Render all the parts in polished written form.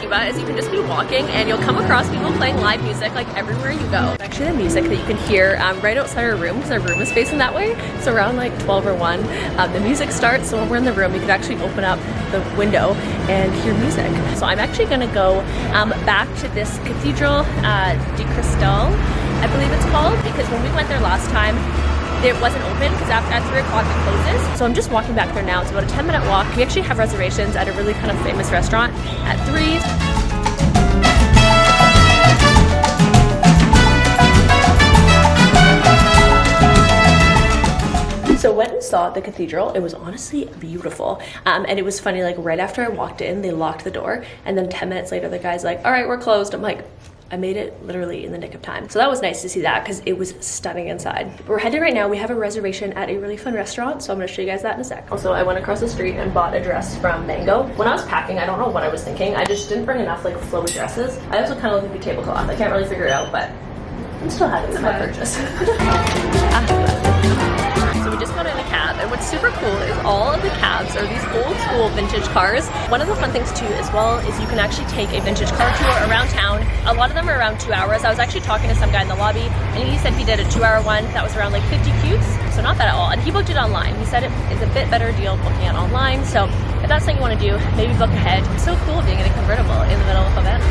Cuba is you can just be walking and you'll come across people playing live music like everywhere you go. Actually, the music that you can hear right outside our room, because our room is facing that way. So around like 12 or 1, the music starts. So when we're in the room, you can actually open up the window and hear music. So I'm actually going to go back to this Cathedral De Cristo, I believe it's called, because when we went there last time, it wasn't open because at 3 o'clock it closes. So I'm just walking back there now. It's about a 10-minute walk. We actually have reservations at a really kind of famous restaurant at 3. So went and saw the cathedral. It was honestly beautiful. And it was funny, like right after I walked in, they locked the door. And then 10 minutes later, the guy's like, all right, we're closed. I'm like, I made it literally in the nick of time. So that was nice to see that because it was stunning inside. But we're headed right now. We have a reservation at a really fun restaurant. So I'm gonna show you guys that in a sec. Also, I went across the street and bought a dress from Mango. When I was packing, I don't know what I was thinking. I just didn't bring enough like flowy dresses. I also kind of look like a tablecloth. I can't really figure it out, but I'm still happy with my purchase. So we just got in a cab, and what's super cool is all of the cabs are these old school vintage cars. One of the fun things too as well is you can actually take a vintage car tour around town. A lot of them are around 2 hours. I was actually talking to some guy in the lobby and he said he did a 2-hour one that was around like 50 cubes, so not bad at all. And he booked it online. He said it is a bit better deal booking it online, so if that's something you want to do, maybe book ahead. It's so cool being in a convertible in the middle of Havana.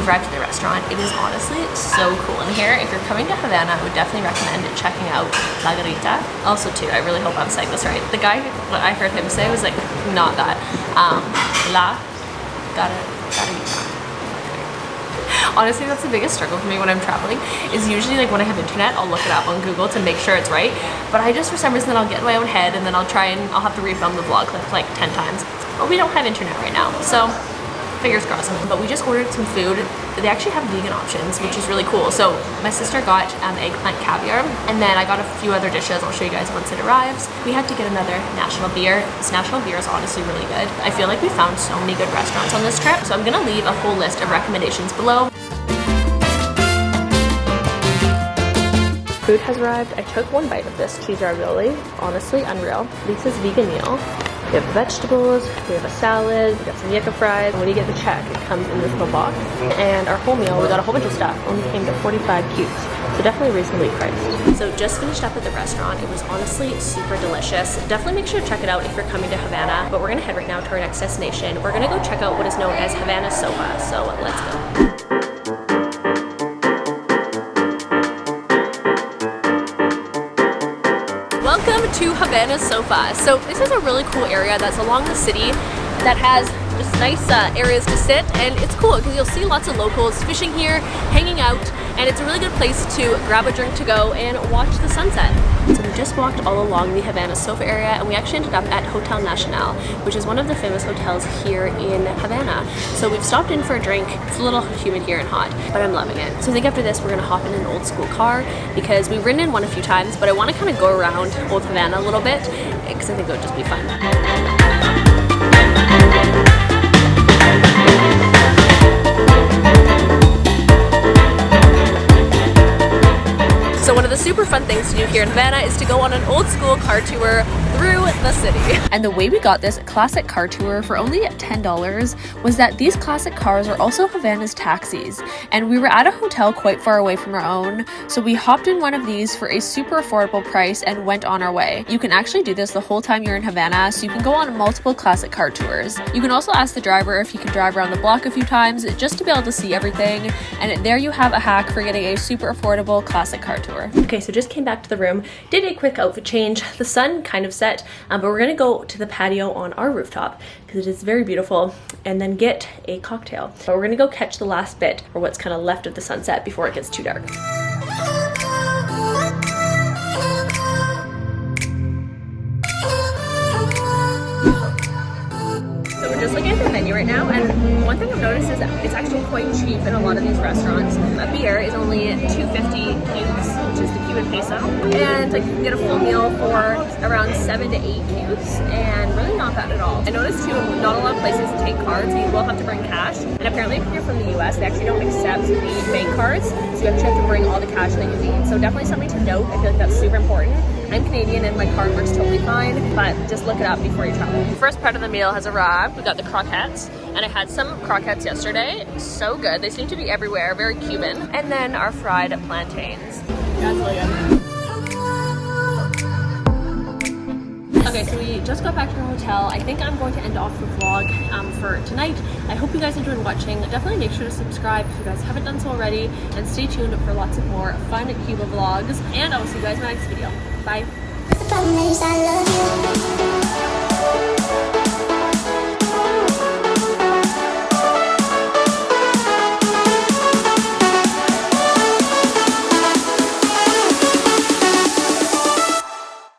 Arrived at the restaurant. It is honestly so cool in here. If you're coming to Havana, I would definitely recommend checking out LauraReidYT. Also too, I really hope I'm saying this right. The guy, what I heard him say was like, not that. Honestly, that's the biggest struggle for me when I'm traveling, is usually like when I have internet, I'll look it up on Google to make sure it's right. But I just, for some reason, I'll get in my own head and then I'll have to refilm the vlog clip like 10 times. But we don't have internet right now, so fingers crossed. But we just ordered some food. They actually have vegan options, which is really cool. So my sister got eggplant caviar, and then I got a few other dishes. I'll show you guys once it arrives. We had to get another national beer. This national beer is honestly really good. I feel like we found so many good restaurants on this trip, so I'm gonna leave a whole list of recommendations below. Food has arrived. I took one bite of this cheese ravioli. Honestly, unreal. Lisa's vegan meal. We have vegetables, we have a salad, we got some yucca fries. When you get the check, it comes in this little box. And our whole meal, we got a whole bunch of stuff, only came to 45 cubes. So definitely reasonably priced. So just finished up at the restaurant. It was honestly super delicious. Definitely make sure to check it out if you're coming to Havana. But we're gonna head right now to our next destination. We're gonna go check out what is known as Havana Sofa. So let's go. Welcome to Havana Sofa. So this is a really cool area that's along the city that has just nice areas to sit, and it's cool because you'll see lots of locals fishing here, hanging out, and it's a really good place to grab a drink to go and watch the sunset. So we just walked all along the Havana Sofa area, and we actually ended up at Hotel Nacional, which is one of the famous hotels here in Havana. So we've stopped in for a drink. It's a little humid here and hot, but I'm loving it. So I think after this we're gonna hop in an old school car because we've ridden in one a few times, but I want to kind of go around Old Havana a little bit because I think it would just be fun. So one of the super fun things to do here in Havana is to go on an old school car tour through the city. And the way we got this classic car tour for only $10 was that these classic cars are also Havana's taxis. And we were at a hotel quite far away from our own, so we hopped in one of these for a super affordable price and went on our way. You can actually do this the whole time you're in Havana, so you can go on multiple classic car tours. You can also ask the driver if he can drive around the block a few times just to be able to see everything. And there you have a hack for getting a super affordable classic car tour. Okay, so just came back to the room, did a quick outfit change. The sun kind of set, but we're gonna go to the patio on our rooftop because it is very beautiful, and then get a cocktail. So we're gonna go catch the last bit, or what's kind of left of the sunset before it gets too dark. So we're just looking at the menu money right now, and one thing I've noticed is that it's actually quite cheap in a lot of these restaurants. A beer is only 250 cubes, which is the Cuban peso, and like you can get a full meal for around 7 to 8 cubes, and really not bad at all. I noticed too, not a lot of places take cards, so you will have to bring cash, and apparently if you're from the US, they actually don't accept the bank cards, so you actually have to bring all the cash that you need. So definitely something to note. I feel like that's super important. I'm Canadian and my card works totally fine, but just look it up before you travel. The first part of the meal has arrived. We got the croquettes, and I had some croquettes yesterday. So good. They seem to be everywhere, very Cuban. And then our fried plantains. That's really good. Okay, so we just got back to the hotel. I think I'm going to end off the vlog for tonight. I hope you guys enjoyed watching. Definitely make sure to subscribe if you guys haven't done so already, and stay tuned for lots of more fun Cuba vlogs. And I will see you guys in my next video. Bye.